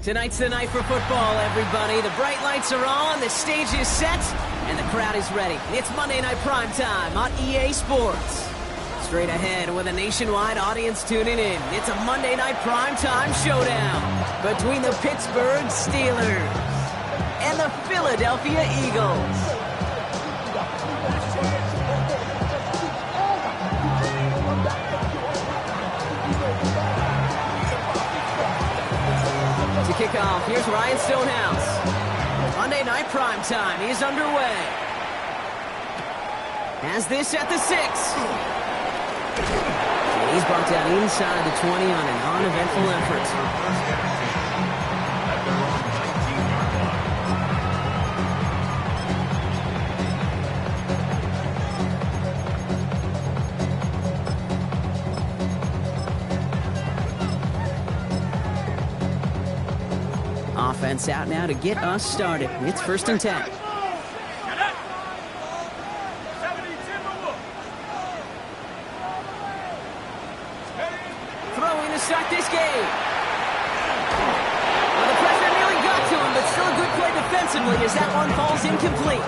Tonight's the night for football, everybody. The bright lights are on, the stage is set, and the crowd is ready. It's Monday Night Prime Time on EA Sports. Straight ahead with a nationwide audience tuning in, it's a Monday Night Prime Time showdown between the Pittsburgh Steelers and the Philadelphia Eagles. To kick off, here's Ryan Stonehouse. Monday Night Prime Time is underway. Has this at the 6. And he's brought down inside the 20 on an uneventful effort. Offense out now to get us started. It's 1st and 10. Throwing to start this game. Well, the pressure nearly got to him, but still a good play defensively. defensively as that one falls incomplete.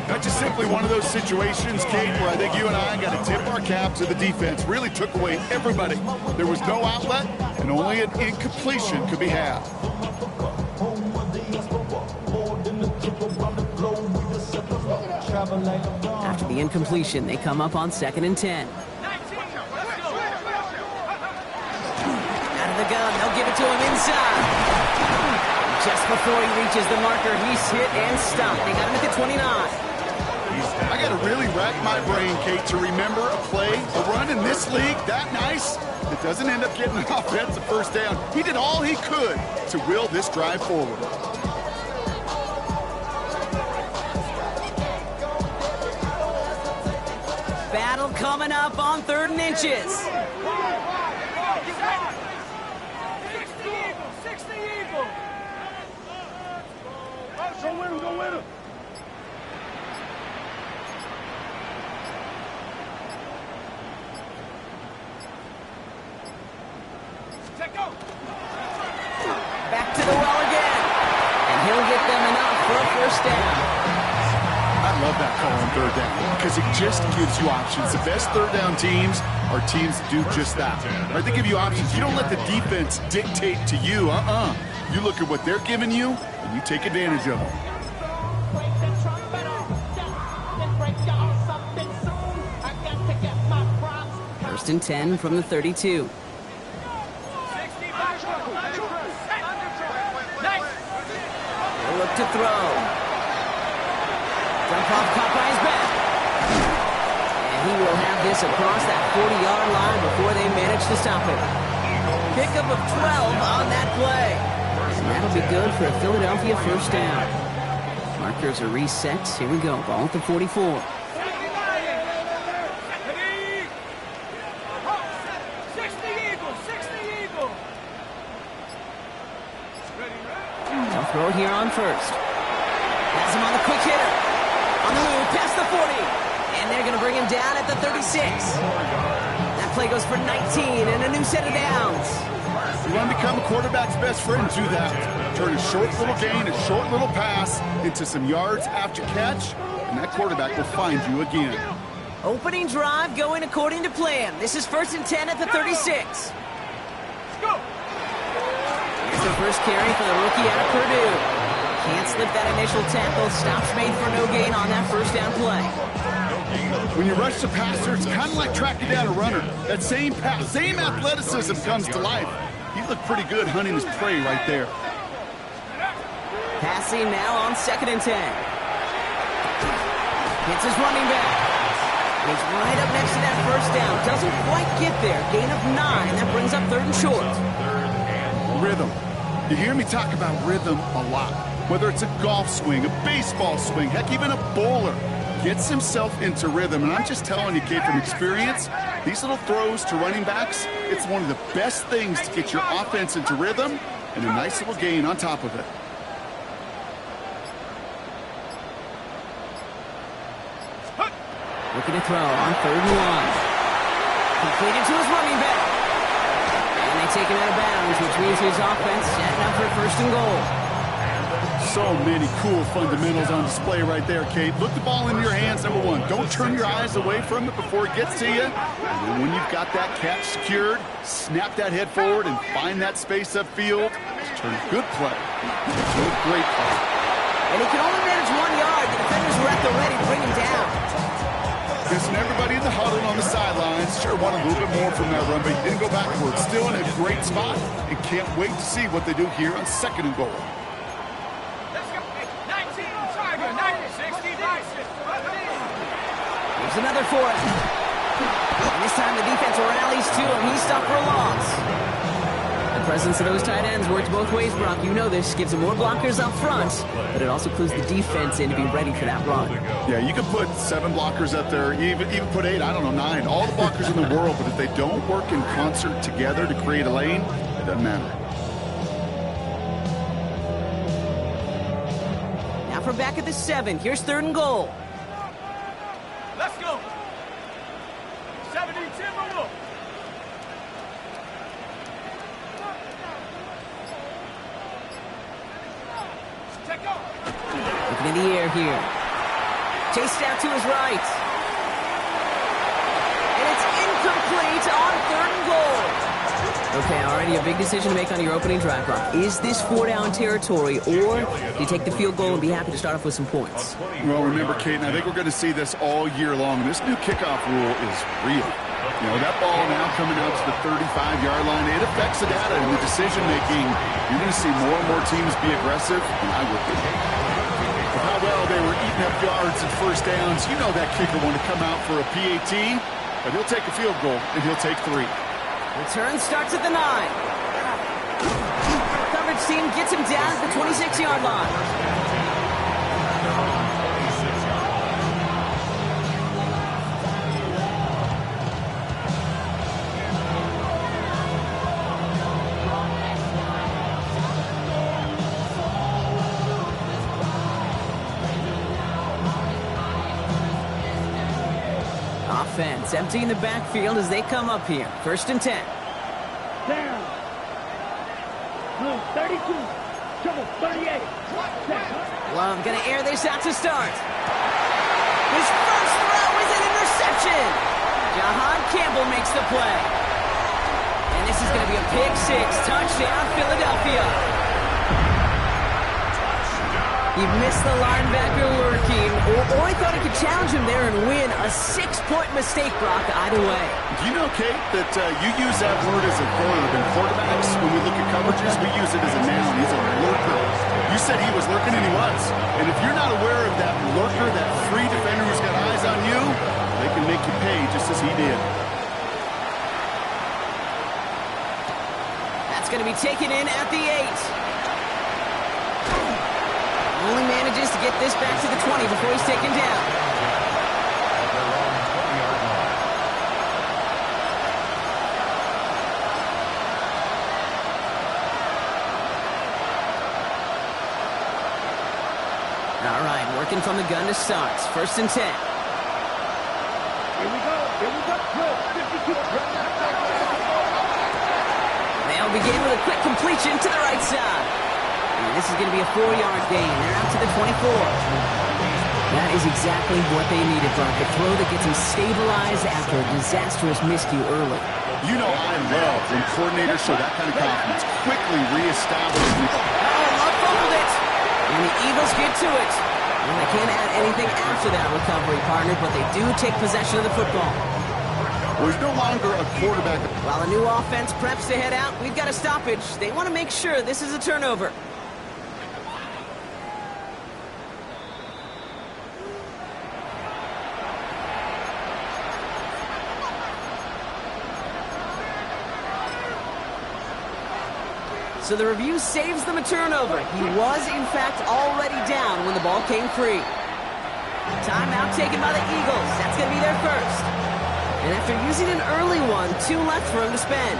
That's just simply one of those situations, Kate, where I think you and I got to tip our cap to the defense. Really took away everybody. There was no outlet, and only an incompletion could be had. After the incompletion, they come up on 2nd and 10. Out of the gun, they'll give it to him inside. Just before he reaches the marker, he's hit and stopped. They got him at the 29. I got to really rack my brain, Kate, to remember a play, a run in this league that nice. It doesn't end up getting an offensive first down. He did all he could to will this drive forward. Battle coming up on 3rd and inches. Go win him, go win him. Back to the well again. And he'll get them enough for a first down. I love that call on 3rd down because it just gives you options. The best 3rd down teams are teams that do just that. Right? They give you options. You don't let the defense dictate to you. You look at what they're giving you, and you take advantage of them. First and 10 from the 32. They'll look to throw. Dump off caught by his back. And he will have this across that 40-yard line before they manage to stop it. Pickup of 12 on that play. And that'll be good for a Philadelphia first down. Markers are reset. Here we go. Ball at the 44. They'll throw it here on first. Has him on the quick hitter. On the move, past the 40. And they're going to bring him down at the 36. That play goes for 19 and a new set of downs. You want to become a quarterback's best friend, do that. Turn a short little gain, a short little pass into some yards after catch, and that quarterback will find you again. Opening drive going according to plan. This is 1st and 10 at the 36. Let's go. Here's the first carry for the rookie out of Purdue. Can't slip that initial tackle. Stops made for no gain on that first down play. When you rush the passer, it's kind of like tracking down a runner. That same pass, same athleticism comes to life. He looked pretty good hunting his prey right there. Passing now on 2nd and 10. Hits his running back. He's right up next to that first down. Doesn't quite get there. Gain of 9. That brings up 3rd and short. Rhythm. You hear me talk about rhythm a lot. Whether it's a golf swing, a baseball swing, heck, even a bowler gets himself into rhythm. And I'm just telling you, kid, from experience, these little throws to running backs, it's one of the best things to get your offense into rhythm and a nice little gain on top of it. Looking to throw on 3rd and 1. Completed to his running back. And they take him out of bounds, which means his offense setting up for 1st and goal. So many cool fundamentals on display right there, Kate. Look the ball into your hands, number one. Don't turn your eyes away from it before it gets to you. And then when you've got that catch secured, snap that head forward and find that space upfield. Turn good play. Good, great play. And he can only manage 1 yard. The defenders were at the ready to bring him down. Listen, everybody in the huddle on the sidelines sure wanted a little bit more from that run, but he didn't go backwards. Still in a great spot and can't wait to see what they do here on 2nd and goal. Here's another for him. And this time the defense rallies to him. He's stopped for a loss. The presence of those tight ends works both ways, Brock. You know this. Gives them more blockers up front, but it also clues the defense in to be ready for that run. Yeah, you could put 7 blockers up there, even put 8, I don't know, 9. All the blockers in the world, but if they don't work in concert together to create a lane, it doesn't matter. Now from back at the 7. Here's 3rd and goal. Let's go. 70, Timberwolf. Looking in the air here. Chased out to his right. And it's incomplete on 3rd and goal. Okay, already a big decision to make on your opening drive, Brock. Is this 4-down territory, or do you take the field goal and be happy to start off with some points? Well, remember, Kate, and I think we're going to see this all year long. This new kickoff rule is real. You know, that ball now coming out to the 35-yard line, it affects the data and the decision-making. You're going to see more and more teams be aggressive, and I would be. With how well they were eating up yards and first downs, you know that kicker wanted to come out for a PAT, but he'll take a field goal, and he'll take 3. Return starts at the 9. Coverage team gets him down at the 26-yard line. Offense emptying the backfield as they come up here. 1st and 10. Down. Blue, 32. Triple, 38. Love gonna air this out to start. His first throw is an interception. Jahan Campbell makes the play. And this is gonna be a pick 6. Touchdown, Philadelphia. He missed the linebacker lurking, or he thought he could challenge him there and win. A 6-point mistake, Brock, either way. Do you know, Kate, that you use that word as a verb in quarterbacks? When we look at coverages, we use it as a noun. He's a lurker. You said he was lurking, and he was. And if you're not aware of that lurker, that free defender who's got eyes on you, they can make you pay just as he did. That's going to be taken in at the 8. Only manages to get this back to the 20 before he's taken down. All right, working from the gun to start. 1st and 10. Here we go. Good. 52. They'll begin with a quick completion to the right side. And this is going to be a 4-yard gain. They're out to the 24. That is exactly what they needed, Brock. A throw that gets them stabilized after a disastrous miscue early. You know I love when coordinators show that kind of confidence. Quickly reestablish the... Love fumbled it. And the Eagles get to it. And they can't add anything after that recovery, partner, but they do take possession of the football. Well, he's no longer a quarterback. While the new offense preps to head out, we've got a stoppage. They want to make sure this is a turnover. So the review saves them a turnover. He was, in fact, already down when the ball came free. Timeout taken by the Eagles. That's going to be their first. And after using an early one, 2 left for him to spend.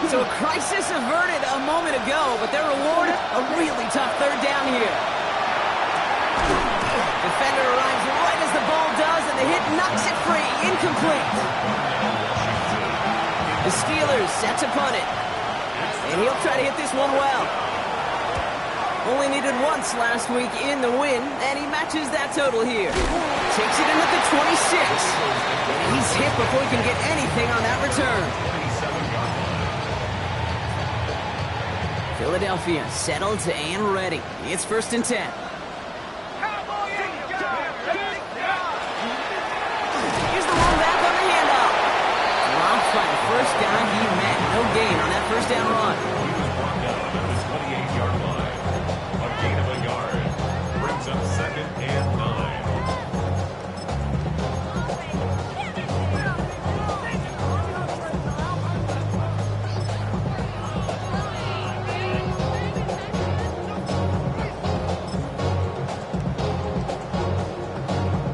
So a crisis averted a moment ago, but their reward, a really tough 3rd down here. Defender arrives right as the ball does, and the hit knocks it free. Incomplete. The Steelers set to punt it. And he'll try to hit this one well. Only needed once last week in the win, and he matches that total here. Takes it in at the 26. And he's hit before he can get anything on that return. Philadelphia settled and ready. It's 1st and 10. Here's the one back on the handoff. Dropped by the first guy he met. No gain on that 1st down run. He was brought down to the 28-yard line. A gain of a yard brings up 2nd and 9.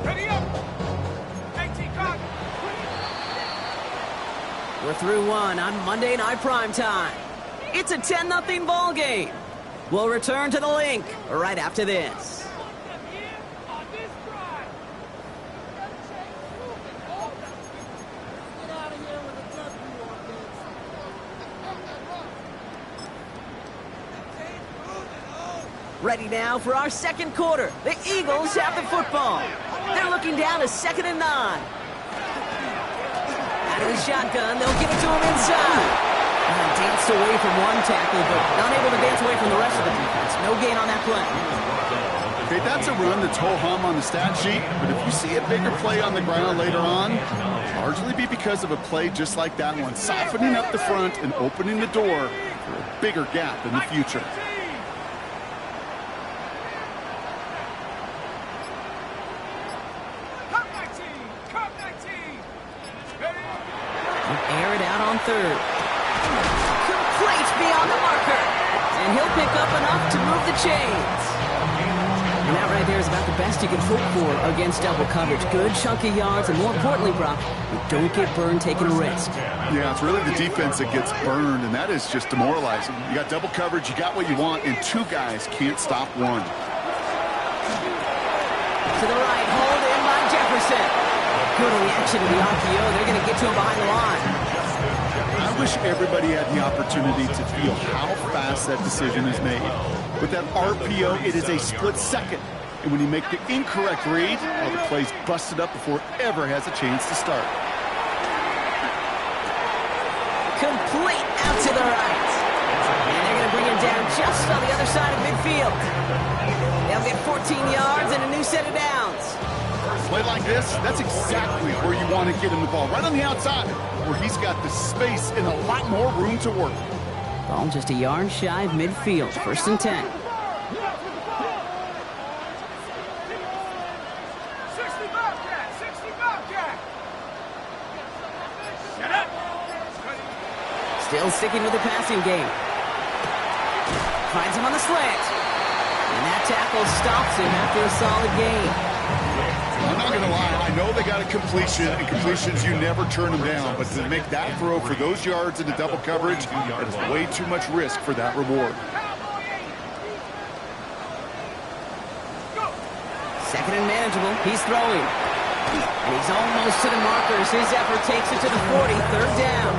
Ready up. 18 cock. We're through one on Monday Night Primetime. It's a 10-0 ball game. We'll return to the link right after this. Ready now for our second quarter. The Eagles have the football. They're looking down to 2nd and 9. Out of the shotgun, they'll give it to him inside. Danced away from one tackle, but not able to dance away from the rest of the defense. No gain on that play. Okay, that's a run that's ho-hum on the stat sheet, but if you see a bigger play on the ground later on, largely be because of a play just like that one, softening up the front and opening the door for a bigger gap in the future. Air it out on 3rd. Complete beyond the marker. And he'll pick up enough to move the chains. And that right there is about the best you can hope for against double coverage. Good chunky yards, and more importantly, Brock, you don't get burned taking a risk. Yeah, it's really the defense that gets burned, and that is just demoralizing. You got double coverage, you got what you want, and 2 guys can't stop one. To the right, hold in by Jefferson. Good reaction to the RPO. They're going to get to him behind the line. I wish everybody had the opportunity to feel how fast that decision is made. With that RPO, it is a split second. And when you make the incorrect read, well, the play's busted up before it ever has a chance to start. Complete out to the right. And they're going to bring him down just on the other side of midfield. They'll get 14 yards and a new set of downs. Play like this, that's exactly where you want to get him the ball. Right on the outside, where he's got the space and a lot more room to work. Ball just a yard shy of midfield. 1st and 10. 60 Bobcat! 60 Bobcat! Shut up! Still sticking with the passing game. Finds him on the slant. And that tackle stops him after a solid gain. I'm not going to lie, I know they got a completion, and completions, you never turn them down. But to make that throw for those yards into double coverage, that is way too much risk for that reward. 2nd and manageable. He's throwing. And he's almost to the markers. His effort takes it to the 40. 3rd down.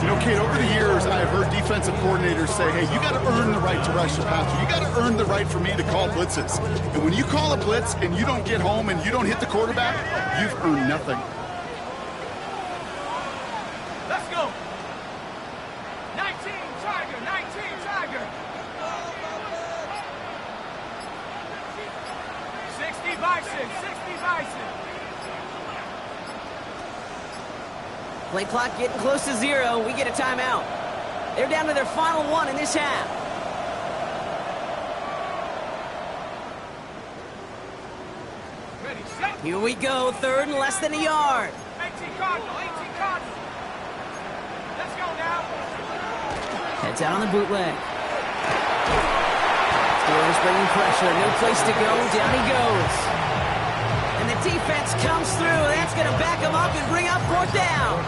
You know, Kate, over the years, I've heard defensive coordinators say, hey, you got to earn the right to rush the passer. You got to earn the right for me to call blitzes. And when you call a blitz and you don't get home and you don't hit the quarterback, you've earned nothing. Let's go! 19 Tiger! 19 Tiger! 60 Bison! 60 Bison! Play clock getting close to 0. We get a timeout. They're down to their final 1 in this half. Ready, set! Here we go. 3rd and less than a yard. 18 Cardinal! 18 Cardinal! Let's go now! Heads out on the bootleg. Steelers bringing pressure. No place to go. Down he goes. And the defense comes through. That's going to back him up and bring up 4th down.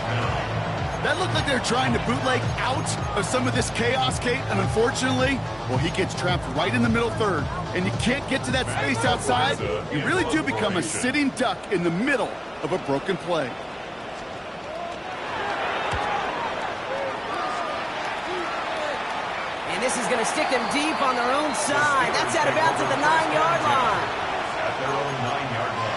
That looked like they're trying to bootleg out of some of this chaos, Kate, and unfortunately, well, he gets trapped right in the middle 3rd, and you can't get to that space outside. You really do become a sitting duck in the middle of a broken play. And this is going to stick them deep on their own side. That's out of bounds at the 9-yard line. At their own 9-yard line.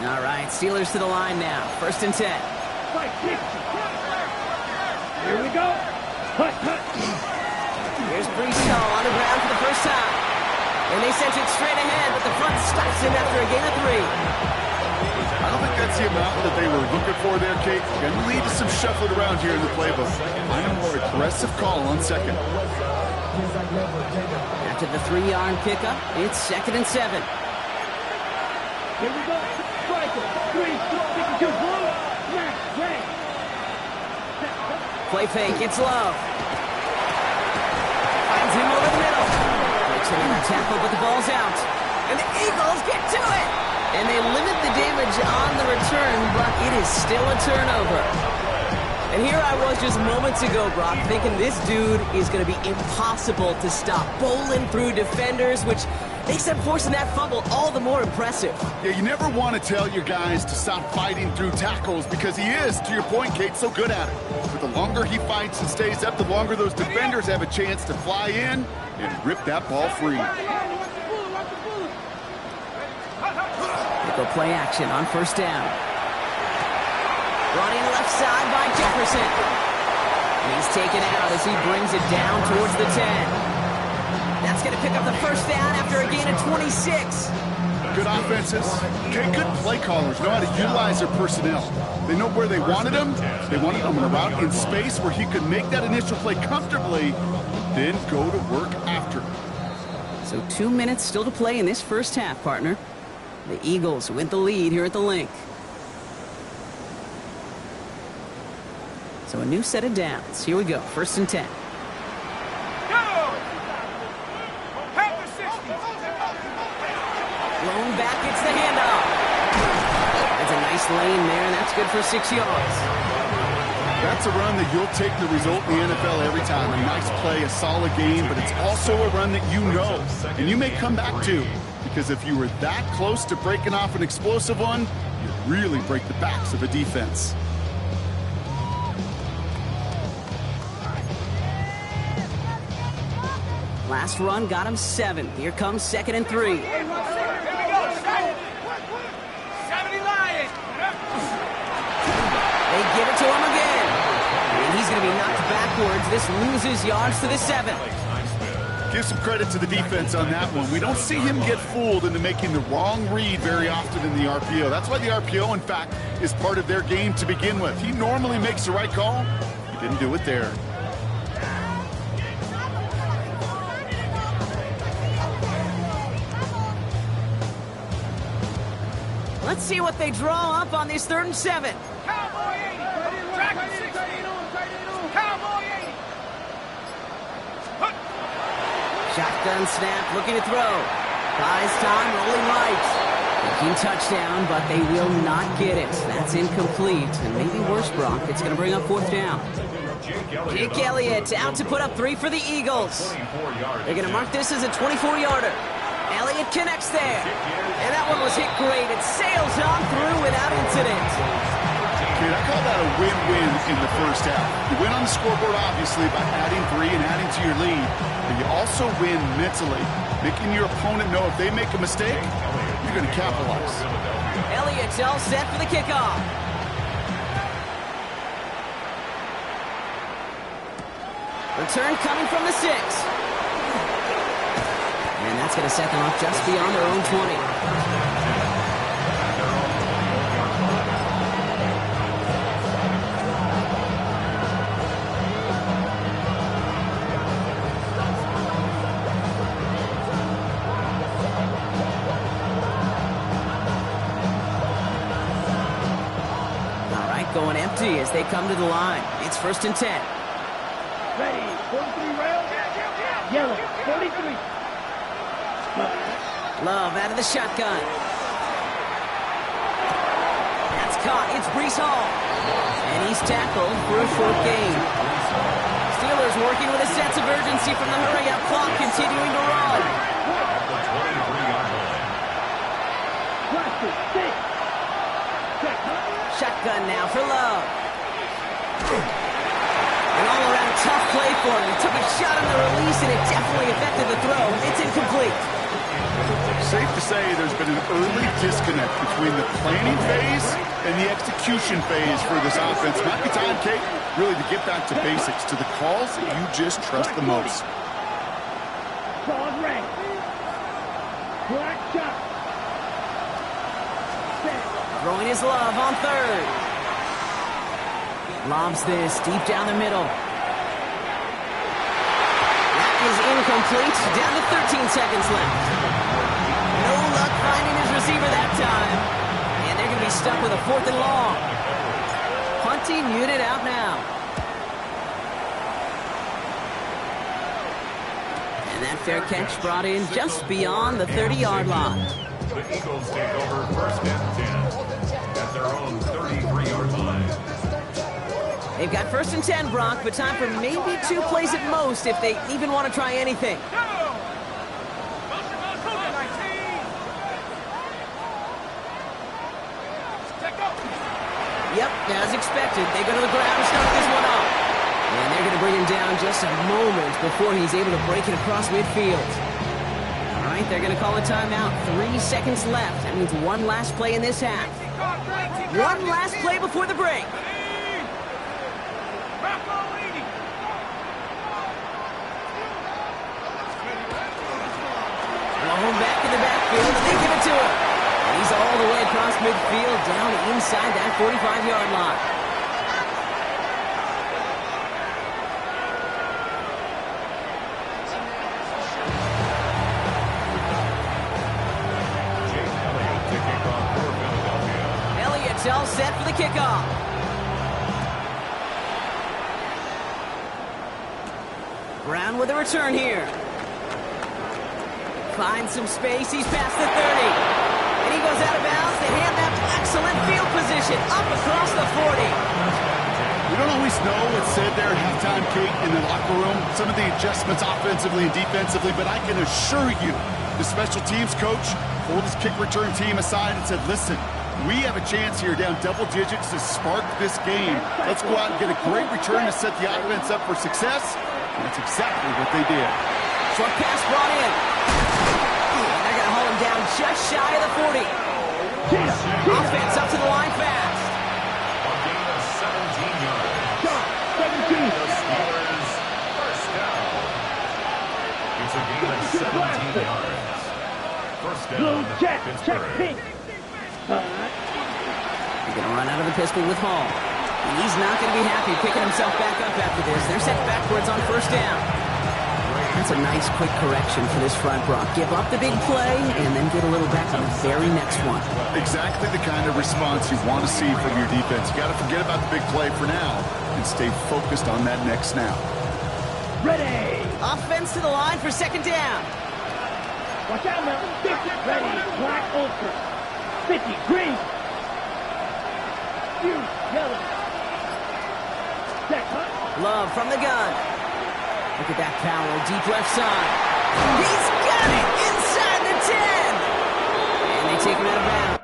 All right, Steelers to the line now. 1st and 10. Fight, kick. Here we go. Hut, hut. Here's Breestall on the ground for the first time. And they sent it straight ahead, but the front stops him after a gain of 3. I don't think that's the amount that they were looking for there, Kate. Going to lead to some shuffling around here in the playbook. I'm a more aggressive call on 2nd. After the 3-yard pickup, it's 2nd and 7. Here we go. Striker. 3, 62, blue. Smash, red. Play fake, it's Love. Finds him over the middle. Breaks another tackle, but the ball's out. And the Eagles get to it. And they limit the damage on the return, but it is still a turnover. And here I was just moments ago, Brock, thinking this dude is going to be impossible to stop. Bowling through defenders, which makes them forcing that fumble all the more impressive. Yeah, you never want to tell your guys to stop fighting through tackles because he is, to your point, Kate, so good at it. But the longer he fights and stays up, the longer those defenders have a chance to fly in and rip that ball free. They go play action on first down. Running left side by Jefferson. And he's taken out as he brings it down towards the 10. That's going to pick up the first down after a gain of 26. Good offenses. Okay, good play callers know how to utilize their personnel. They know where they wanted him. They wanted him in a route in space where he could make that initial play comfortably, then go to work after. So 2 minutes still to play in this first half, partner. The Eagles with the lead here at the Link. So a new set of downs. Here we go. First and 10. Blown back, it's the handoff. That's a nice lane there, and that's good for 6 yards. That's a run that you'll take the result in the NFL every time. A nice play, a solid game, but it's also a run that you know, and you may come back to, because if you were that close to breaking off an explosive one, you really break the backs of a defense. Last run got him 7. Here comes 2nd and 3. They give it to him again. And he's going to be knocked backwards. This loses yards to the 7. Give some credit to the defense on that one. We don't see him get fooled into making the wrong read very often in the RPO. That's why the RPO, in fact, is part of their game to begin with. He normally makes the right call. He didn't do it there. Let's see what they draw up on this 3rd and 7. Cowboy 80. Track 16. Cowboy 80. Shotgun snap, looking to throw. Buys time, rolling right. Thinking touchdown, but they will not get it. That's incomplete. And maybe worse, Brock, it's going to bring up 4th down. Jake Elliott out to put up 3 for the Eagles. They're going to mark this as a 24-yarder. Elliott connects there. And that one was hit great. It sails on through without incident. Dude, I call that a win-win in the first half. You win on the scoreboard, obviously, by adding 3 and adding to your lead. But you also win mentally, making your opponent know if they make a mistake, you're going to capitalize. Elliott's all set for the kickoff. Return coming from the 6. And that's going to set them up just beyond their own 20. All right, going empty as they come to the line. It's 1st and 10. Ready. 43 rail. Yellow. 43. Love out of the shotgun. That's caught. It's Breece Hall. And he's tackled for a short gain. Steelers working with a sense of urgency from the hurry-up clock, continuing to run. Shotgun now for Love. An all-around tough play for him. He took a shot on the release, and it definitely affected the throw. It's incomplete. Safe to say there's been an early disconnect between the planning phase and the execution phase for this offense. Might be time, Kate, really to get back to basics, to the calls that you just trust the most. Broad rank. Black shot. Throwing his Love on 3rd. Lobs this deep down the middle. That is incomplete. Down to 13 seconds left. No luck finding his receiver that time. And they're going to be stuck with a 4th and long. Punting unit out now. And that fair catch brought in just beyond the 30-yard line. The Eagles take over 1st and 10 at their own 33-yard line. They've got 1st and 10, Brock, but time for maybe 2 plays at most if they even want to try anything. Yep, as expected, they go to the ground and start this one off. And they're going to bring him down just a moment before he's able to break it across midfield. All right, they're going to call a timeout. 3 seconds left. That means one last play in this half. One last play before the break. Blown back in the backfield, and they give it to him. And he's all the way across midfield, down inside that 45-yard line. Elliott's all set for the kickoff. Brown with a return here. Finds some space. He's past the 30. And he goes out of bounds to hand that excellent field position up across the 40. We don't always know what's said there at halftime, Kate, in the locker room. Some of the adjustments offensively and defensively, but I can assure you the special teams coach pulled his kick return team aside and said, listen, we have a chance here down double digits to spark this game. Let's go out and get a great return to set the offense up for success. And that's exactly what they did. Short pass brought in. And they're going to haul him down just shy of the 40. Offense up to the line fast. A gain of 17 yards. 17. The Steelers first down. It's a gain of 17 yards. First Blue down, check Pittsburgh. pink. They're going to run out of the pistol with Hall. And he's not going to be happy picking himself back up after this. They're set backwards on 1st down. That's a nice quick correction for this front, Brock. Give up the big play and then get a little back on the very next one. Exactly the kind of response you want to see from your defense. You got to forget about the big play for now and stay focused on that next snap. Ready. Offense to the line for 2nd down. Watch out now. 50. Ready. Black ultra. 50. Green. Yellow. Check. Love from the gun. Look at that power, deep left side. He's got it inside the 10. And they take him out of bounds.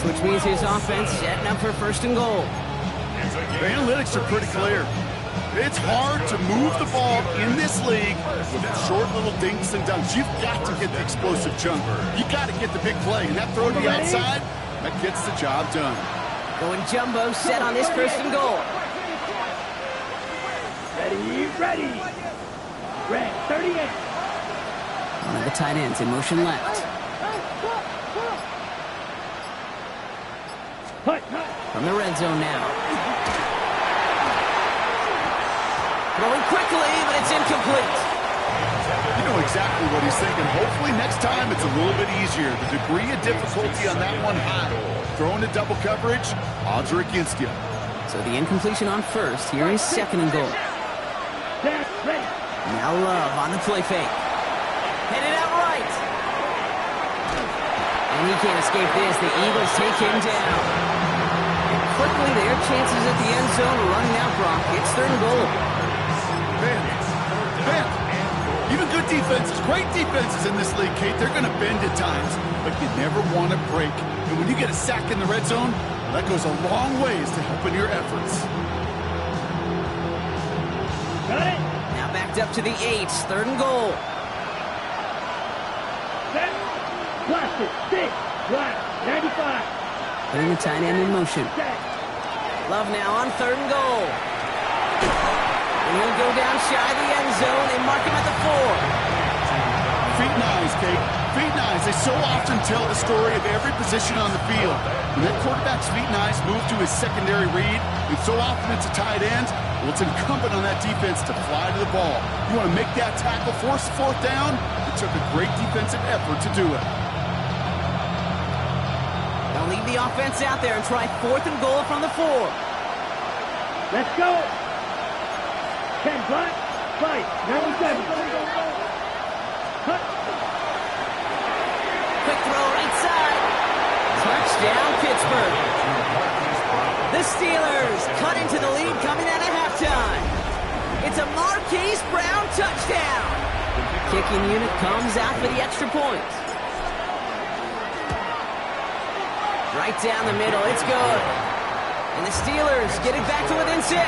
Which means his offense setting up for 1st and goal. The analytics are pretty clear. It's hard to move the ball in this league with short little dinks and dunks. You've got to get the explosive chunk. You've got to get the big play. And that throw to the outside, that gets the job done. Going jumbo set on this 1st and goal. Ready. Red 38. One of the tight ends in motion left. From the red zone now. Throwing quickly, but it's incomplete. You know exactly what he's thinking. Hopefully next time it's a little bit easier. The degree of difficulty on that one high. Throwing to double coverage, odds are against you. So the incompletion on 1st. Here is 2nd and goal. Now Love on the play fake. Headed out right. And he can't escape this. The Eagles take him down. And quickly, their chances at the end zone are running out, Brock. It's 3rd and goal. Man, even good defenses, great defenses in this league, Kate, they're going to bend at times, but you never want to break. And when you get a sack in the red zone, that goes a long ways to helping your efforts. Got it. Now backed up to the 8, 3rd and goal. Set. Plastic. Stick. Black. 95. Putting the tight end in motion. Set. Love now on 3rd and goal. And he'll go down shy of the end zone. They mark him at the 4. Feet and eyes Kate. Feet and eyes, they so often tell the story of every position on the field. When that quarterback's feet and eyes move to his secondary read, and so often it's a tight end, well, it's incumbent on that defense to fly to the ball. You want to make that tackle, force fourth down? It took a great defensive effort to do it. They'll leave the offense out there and try 4th and goal from the 4. Let's go. 10 block. Fight. 97. Cut. Quick throw right side. Touchdown, Pittsburgh. The Steelers cut into the lead coming out of halftime. It's a Marquise Brown touchdown. Kicking unit comes out for the extra point. Right down the middle, it's good. And the Steelers get it back to within 6. 13.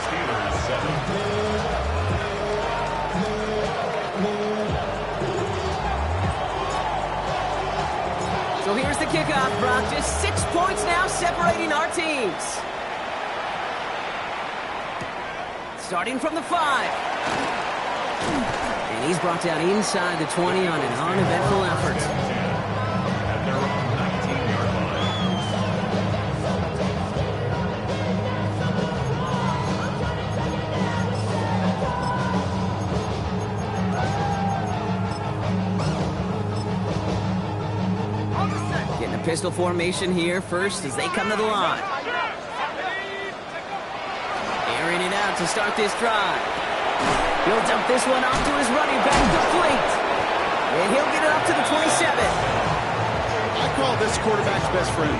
Steelers 7. So here's the kickoff, Brock. Just 6 points now separating our teams. Starting from the 5. And he's brought down inside the 20 on an uneventful effort. At their own 19-yard line. Getting a pistol formation here first as they come to the line. Airing it out to start this drive. He'll dump this one off to his running back, complete. And he'll get it up to the 27. I call this quarterback's best friend.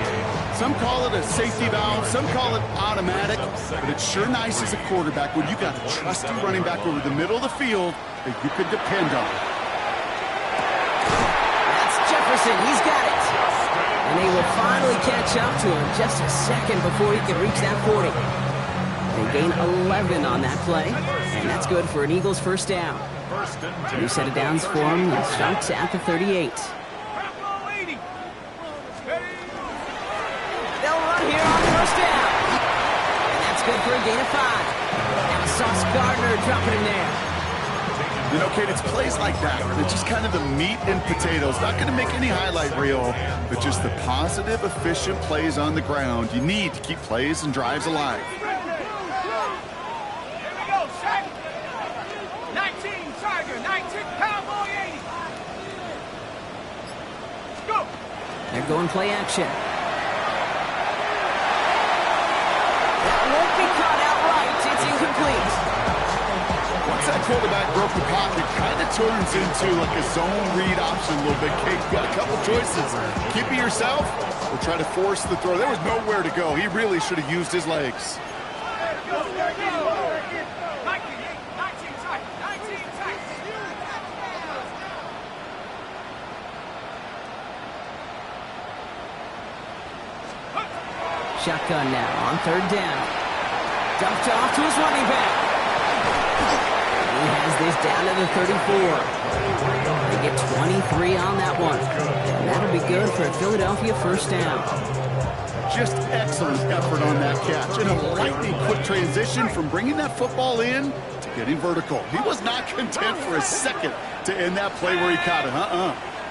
Some call it a safety valve, some call it automatic, but it's sure nice as a quarterback when you got a trusty running back over the middle of the field that you could depend on. That's Jefferson, he's got it. And they will finally catch up to him just a second before he can reach that 40. They gain 11 on that play, and that's good for an Eagles first down. New set of downs for him, the Sharks at the 38. They'll run here on first down. And that's good for a gain of 5. Now Sauce Gardner dropping him there. You know, Kate, it's plays like that. It's just kind of the meat and potatoes. Not going to make any highlight reel, but just the positive, efficient plays on the ground. You need to keep plays and drives alive. 19 Tiger, 19 Cowboy 80. Let's go. They're going play action. That won't be caught outright. It's incomplete. Once that quarterback broke the pocket, kind of turns into like a zone read option a little bit. Kate, you got a couple choices. Keep it yourself or try to force the throw. There was nowhere to go. He really should have used his legs. Shotgun now on third down. Dumped off to his running back. He has this down to the 34. They get 23 on that one. And that'll be good for a Philadelphia first down. Just excellent effort on that catch. And a lightning quick transition from bringing that football in to getting vertical. He was not content for a second to end that play where he caught it.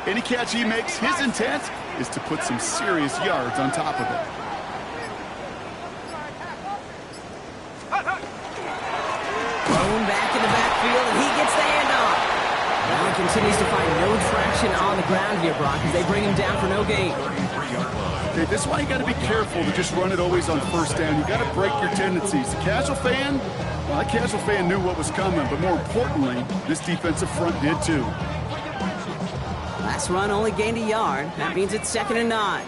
Any catch he makes, his intent is to put some serious yards on top of it. Thrown back in the backfield, and he gets the handoff. Now he continues to find no traction on the ground here, Brock, as they bring him down for no gain. Okay, this is why you got to be careful to just run it always on first down. You got to break your tendencies. The casual fan, well, that casual fan knew what was coming, but more importantly, this defensive front did too. Last run only gained a yard. That means it's 2nd and 9.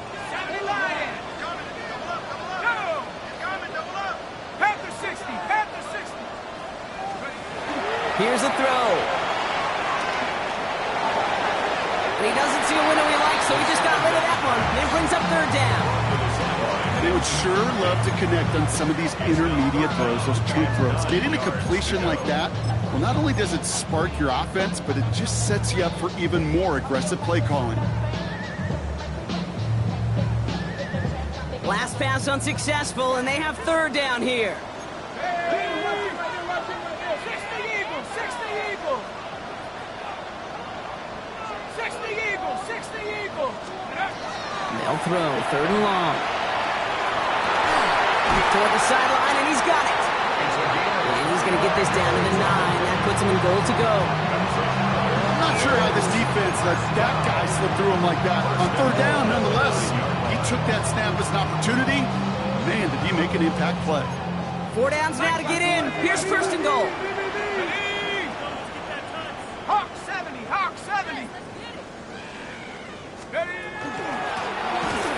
Here's a throw. And he doesn't see a window he likes, so he just got rid of that one. And it brings up third down. They would sure love to connect on some of these intermediate throws, those chunk throws. Getting a completion like that, well, not only does it spark your offense, but it just sets you up for even more aggressive play calling. Last pass unsuccessful, and they have third down here. They'll throw, 3rd and long. Toward the sideline, and he's got it. And he's going to get this down to the 9. That puts him in goal to go. I'm not sure how this defense let that guy slip through him like that. On 3rd down, nonetheless, he took that snap as an opportunity. Man, did he make an impact play. 4 downs now to get in. Here's 1st and goal. Hawk 70, Hawk 70.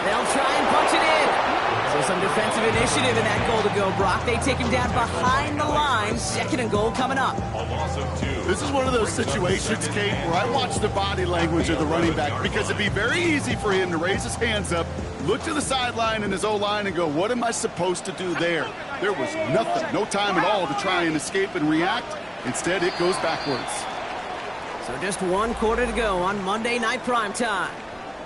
They'll try and punch it in. So some defensive initiative in that goal to go, Brock. They take him down behind the line. 2nd and goal coming up. A loss of 2. This is one of those situations, Kate, where I watch the body language of the running back because it'd be very easy for him to raise his hands up, look to the sideline in his O-line and go, what am I supposed to do there? There was nothing, no time at all to try and escape and react. Instead, it goes backwards. So just 1 quarter to go on Monday Night Primetime.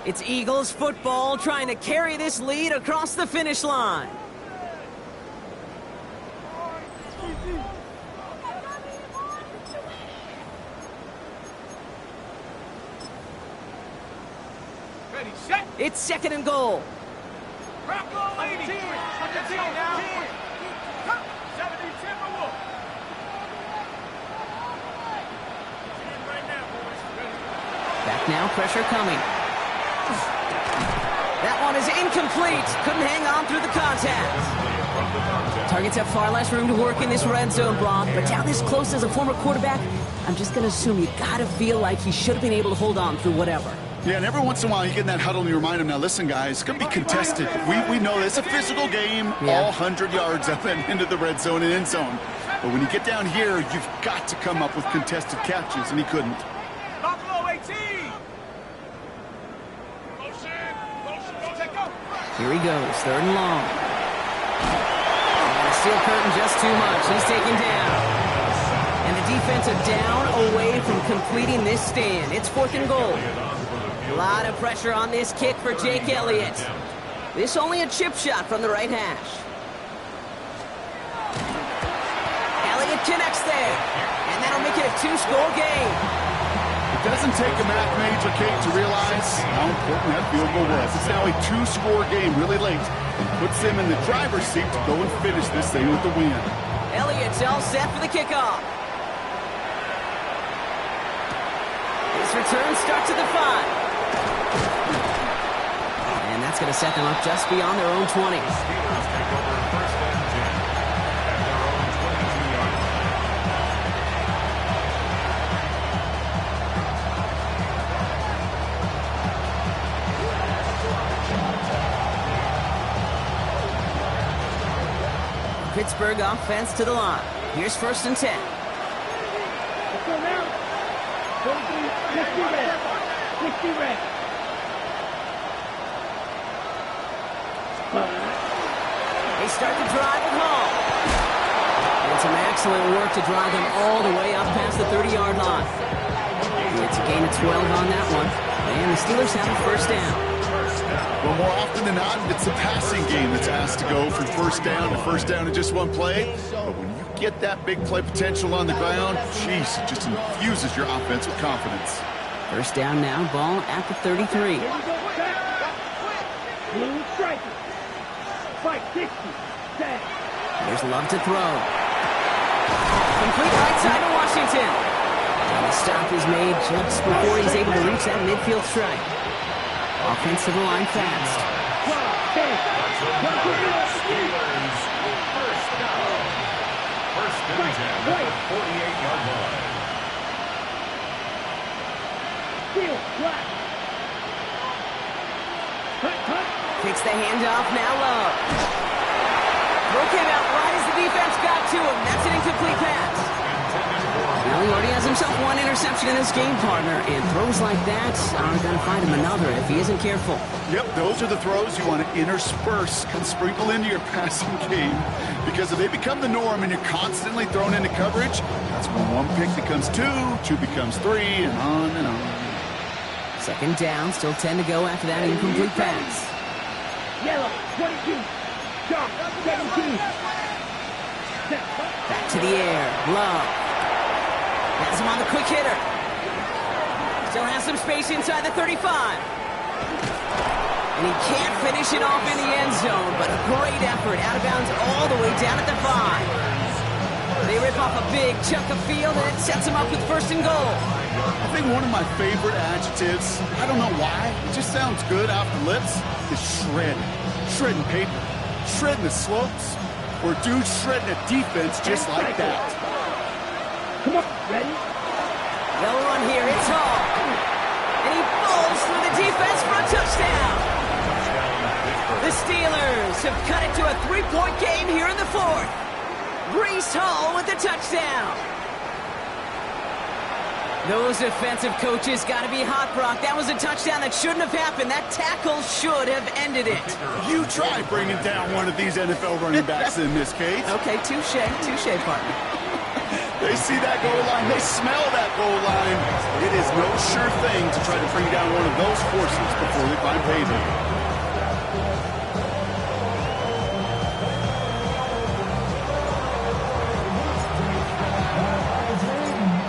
It's Eagles football trying to carry this lead across the finish line. Ready, set. It's 2nd and goal. Bravo 80. 70 Timberwolves. Back now, pressure coming. That one is incomplete. Couldn't hang on through the contact. Targets have far less room to work in this red zone, Brock. But down this close as a former quarterback, I'm just going to assume you got to feel like he should have been able to hold on through whatever. Yeah, and every once in a while you get in that huddle and you remind him, now listen, guys, it's going to be contested. We know it's a physical game, all 100 yards up and into the red zone and end zone. But when you get down here, you've got to come up with contested catches, and he couldn't. Buffalo 18. Here he goes, 3rd and long. And the steel curtain just too much. He's taken down. And the defense are down away from completing this stand. It's 4th and goal. A lot of pressure on this kick for Jake Elliott. This only a chip shot from the right hash. Elliott connects there. And that'll make it a 2-score game. It doesn't take a math major, Kate, to realize how important that field goal was. It's now a 2-score game really late. It puts them in the driver's seat to go and finish this thing with the win. Elliott's all set for the kickoff. This return starts at the 5. And that's going to set them up just beyond their own 20. Steelers take over 1st and 10 at their own 22-yard line. Pittsburgh offense to the line. Here's 1st and 10. Let's go now. 43, 60 red. 60 red. They start the drive at home. And some excellent work to drive them all the way up past the 30-yard line. It's a gain of 12 on that one. And the Steelers have a 1st down. Well, more often than not, it's a passing game that's asked to go from 1st down to 1st down in just one play. But when you get that big play potential on the ground, jeez, it just infuses your offense with confidence. 1st down now, ball at the 33. Blue striker. Fight 60. Down. There's Love to throw. Complete right side to Washington. And the stop is made just before he's able to reach that midfield strike. Offensive line fast. Steelers, 1st down. 1st and 10 at the 48-yard line. Steel, black. Cut. Kicks the handoff, now Love. Throw came out wide as the defense got to him. That's an incomplete pass. Well, he already has himself 1 interception in this game, partner, and throws like that are going to find him another if he isn't careful. Yep, those are the throws you want to intersperse and sprinkle into your passing game, because if they become the norm and you're constantly thrown into coverage, that's when 1 pick becomes 2, 2 becomes 3, and on and on. 2nd down, still 10 to go after that incomplete pass. Yellow, 22. Dark, 17. Back to the air, Love. Has him on the quick hitter. Still has some space inside the 35. And he can't finish it off in the end zone, but a great effort. Out of bounds all the way down at the 5. They rip off a big chunk of field, and it sets them up with 1st and goal. I think one of my favorite adjectives, I don't know why, it just sounds good off the lips, is shredding. Shredding paper. Shredding the slopes. Or dude shredding a defense just like that. Come on, ready? They'll run here. It's Hall. And he falls through the defense for a touchdown. The Steelers have cut it to a 3-point game here in the 4th. Breece Hall with the touchdown. Those defensive coaches got to be hot, Brock. That was a touchdown that shouldn't have happened. That tackle should have ended it. You try bringing down one of these NFL running backs in this case. Okay, touche, partner. They see that goal line. They smell that goal line. It is no sure thing to try to bring down one of those horses before they find payday.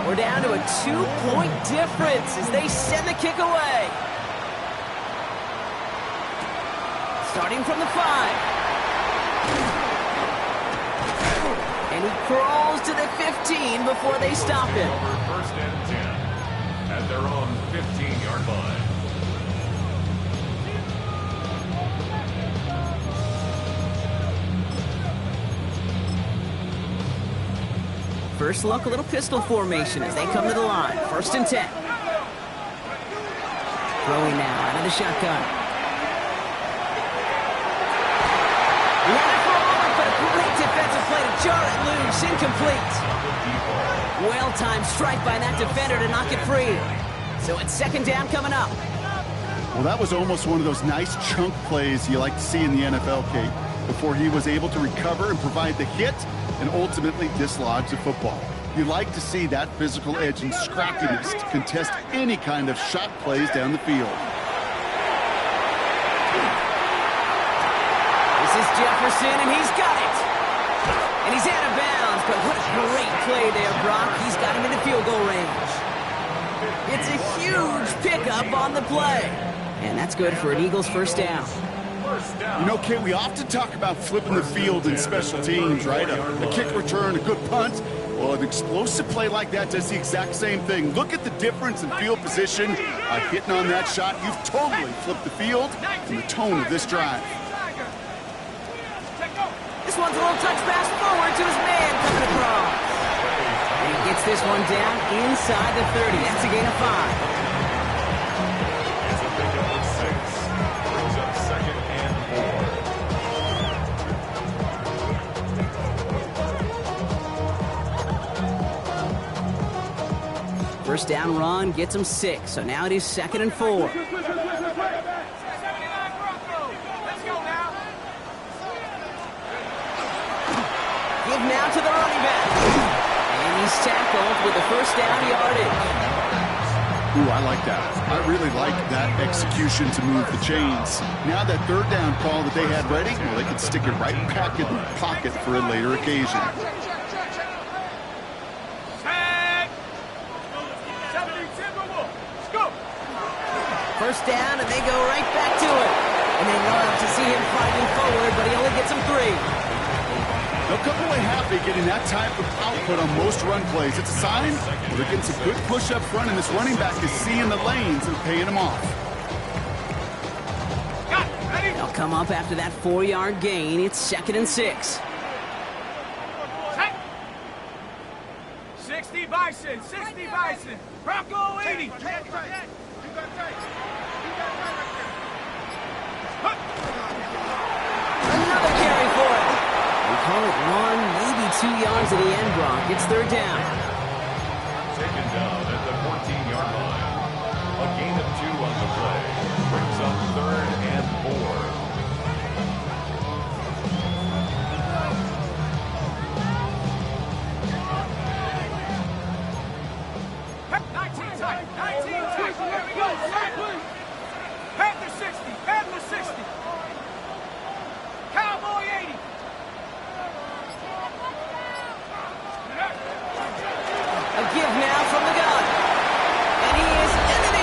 We're down to a 2-point difference as they send the kick away. Starting from the 5. And he crawls to the 15 before they stop him. 1st and 10 at their own 15-yard line. First look, a little pistol formation as they come to the line. 1st and 10. Throwing now out of the shotgun. He had it for a moment, but a great defensive play to jar it loose. Incomplete. Well-timed strike by that defender to knock it free. So it's 2nd down coming up. Well, that was almost one of those nice chunk plays you like to see in the NFL, Kate, before he was able to recover and provide the hit and ultimately dislodge the football. You like to see that physical edge and scrappiness to contest any kind of shot plays down the field. This is Jefferson, and he's got it. And he's out of bounds, but what a great play there, Brock. He's got him in the field goal range. It's a huge pickup on the play. And that's good for an Eagles 1st down. You know, Kate, we often talk about flipping the field in special teams, right? A kick return, a good punt. Well, an explosive play like that does the exact same thing. Look at the difference in field position. By hitting on that shot, you've totally flipped the field and the tone of this drive. This one's a little touch pass forward to his man coming across. And he gets this one down inside the 30. That's a gain of 5. It's a pickup of 6. Brings up 2nd and 4. First down run gets him 6. So now it is 2nd and 4. Give now to the running back. And he's tackled with the 1st down yardage. Ooh, I like that. I really like that execution to move the chains. Now that 3rd down call that they had ready, well, they could stick it right back in the pocket for a later occasion. First down, and they go right back to it. And they love to see him fighting forward, but he only gets him 3. They'll come away happy getting that type of output on most run plays. It's a sign where they're getting some good push up front, and this running back is seeing the lanes and paying them off. They'll come up after that 4-yard gain. It's 2nd and 6. 60 Bison, 60 Bison. Bronco 80. Another carry for it. We call it 1, maybe 2 yards to the end, Brock. It's 3rd down. Taken down at the 14-yard line. A gain of 2 on the play. Brings up 3rd and 4. A give now from the gun. And he is into the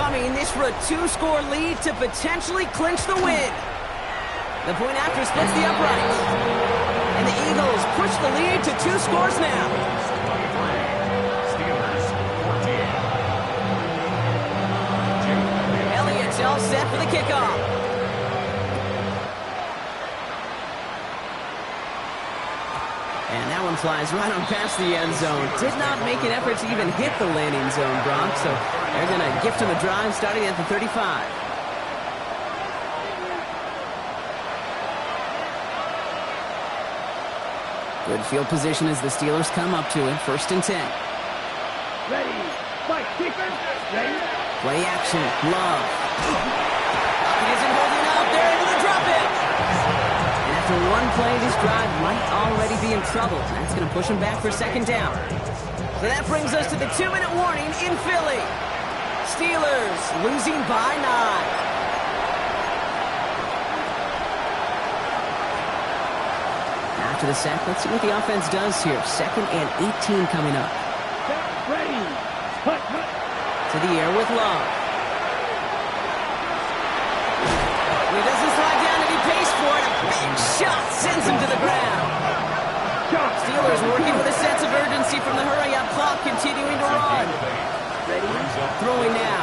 coming this for a 2-score lead to potentially clinch the win. The point after splits the uprights. And the Eagles push the lead to 2 scores now. Steelers 14. Elliott's all set for the kickoff. And that one flies right on past the end zone. Did not make an effort to even hit the landing zone, Brock. So they're going to gift him a drive starting at the 35. Good field position as the Steelers come up to it. 1st and 10. Ready. Fight. Defense. Ready. Play action. Love. He isn't holding out. They're able to drop it. And after one play, this drive might already be in trouble. That's going to push him back for 2nd down. So that brings us to the 2-minute warning in Philly. Steelers losing by 9. After the sack, let's see what the offense does here. 2nd and 18 coming up. Ready. Hut. To the air with Love. He doesn't slide down and he pays for it. A big shot sends him to the ground. Steelers working with a sense of urgency from the hurry-up clock, continuing to run. Ready? Throwing now.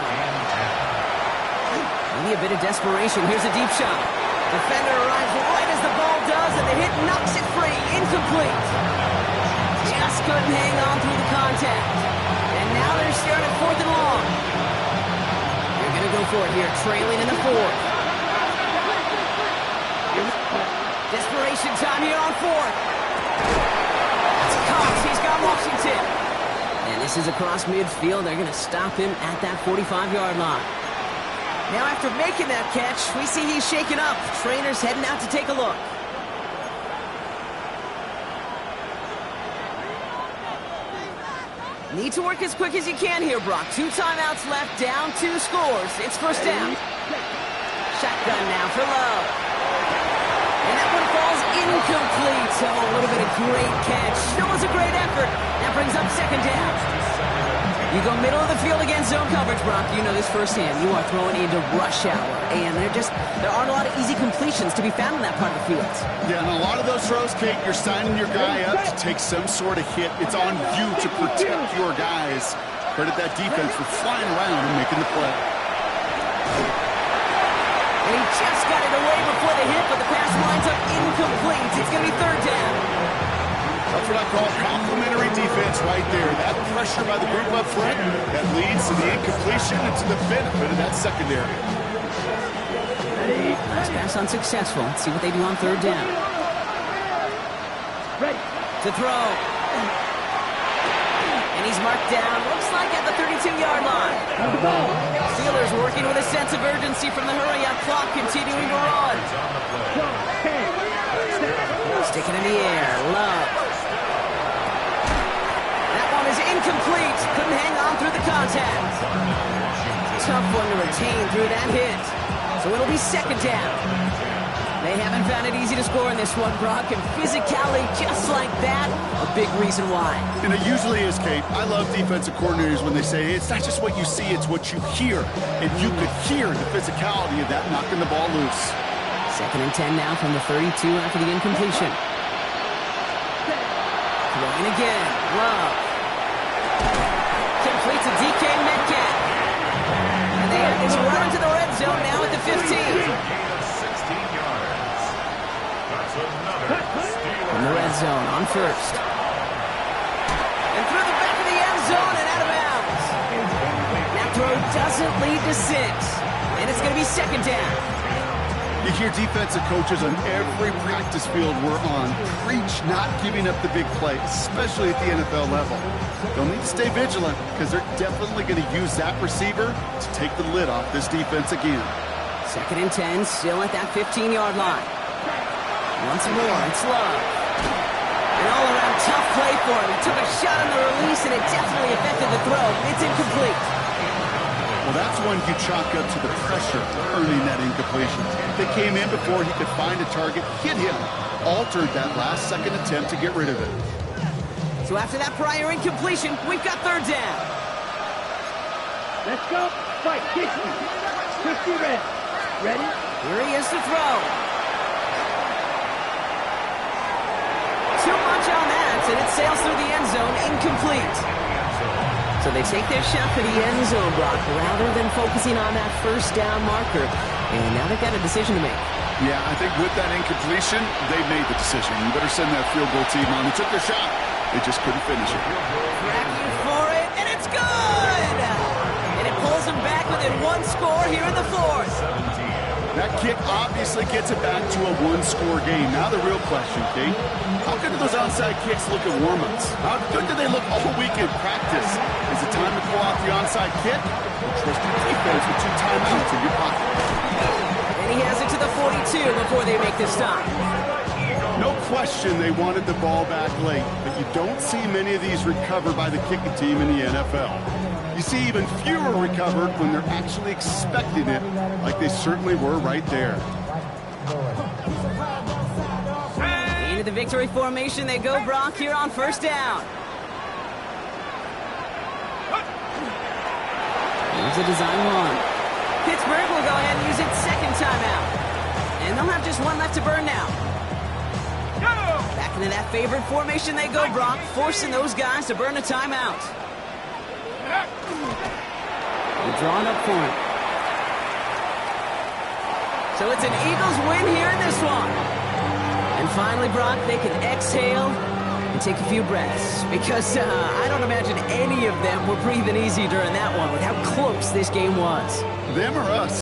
Maybe a bit of desperation. Here's a deep shot. Defender arrives right as the ball does, and the hit knocks it free. Incomplete. Just couldn't hang on through the contact. And now they're staring at 4th and long. They're going to go for it here, trailing in the 4th. Desperation time here on 4th. That's Cox. He's got Washington. And this is across midfield. They're going to stop him at that 45-yard line. Now after making that catch, we see he's shaken up. Trainer's heading out to take a look. Need to work as quick as you can here, Brock. 2 timeouts left, down 2 scores. It's 1st down. Shotgun now for Love. And that one falls incomplete. So a little bit of great catch. Still was a great effort. That brings up 2nd down. You go middle of the field against zone coverage, Brock. You know this firsthand. You are throwing into rush hour. And there aren't a lot of easy completions to be found in that part of the field. Yeah, and a lot of those throws, Kate, you're signing your guy up to take some sort of hit. It's on you to protect your guys. Credit that defense for flying around and making the play. And he just got it away before the hit, but the pass winds up incomplete. It's going to be 3rd down. That's what I call complimentary defense right there. That pressure by the group up front that leads to the incompletion and to the benefit of that secondary. Nice pass unsuccessful. Let's see what they do on 3rd down. Ready. To throw. And he's marked down, looks like at the 32-yard line. Steelers working with a sense of urgency from the hurry-up clock, continuing to run. Sticking in the air. Love. Is incomplete. Couldn't hang on through the contact. Tough one to retain through that hit. So it'll be 2nd down. They haven't found it easy to score in this one, Brock, and physicality just like that, a big reason why. And it usually is, Kate. I love defensive coordinators when they say, hey, it's not just what you see, it's what you hear. And you could hear the physicality of that knocking the ball loose. 2nd and 10 now from the 32 after the incompletion. Throwing again. Love. Completes a DK Metcalf. And they have this run into the red zone now at the 15. 16 yards. That's another Steelers. From the red zone on 1st. And through the back of the end zone and out of bounds. That throw doesn't lead to 6. And it's going to be 2nd down. You hear defensive coaches on every practice field we're on preach not giving up the big play, especially at the NFL level. They'll need to stay vigilant because they're definitely going to use that receiver to take the lid off this defense again. 2nd and 10, still at that 15-yard line. Once more, it's Love. An all-around tough play for him. He took a shot on the release, and it definitely affected the throw. It's incomplete. Well, that's one you chalk up to the pressure earning that incompletion. They came in before he could find a target, hit him, altered that last-second attempt to get rid of it. So after that prior incompletion, we've got 3rd down. Let's go. Fight, 60. 60 reps. Ready? Here he is to throw. Too much on that, and it sails through the end zone, incomplete. So they take their shot for the end zone block rather than focusing on that first down marker. And now they've got a decision to make. Yeah, I think with that incompletion, they made the decision. You better send that field goal team on. They took their shot. They just couldn't finish it. Cracking for it, and it's good! And it pulls them back within one score here in the fourth. That kick obviously gets it back to a one-score game. Now the real question, Kate, how good do those onside kicks look at warm-ups? How good do they look all week in practice? Is it time to pull out the onside kick? Or trust your defense with 2 timeouts in your pocket? And he has it to the 42 before they make the stop. No question they wanted the ball back late, but you don't see many of these recovered by the kicking team in the NFL. You see even fewer recovered when they're actually expecting it, like they certainly were right there. Into the victory formation they go, Brock, here on first down. Here's a design one. Pittsburgh will go ahead and use its second timeout. And they'll have just one left to burn now. Back into that favorite formation they go, Brock, forcing those guys to burn a timeout. They're drawing up for it. So it's an Eagles win here in this one. And finally, Brock, they can exhale and take a few breaths. Because I don't imagine any of them were breathing easy during that one with how close this game was. Them or us?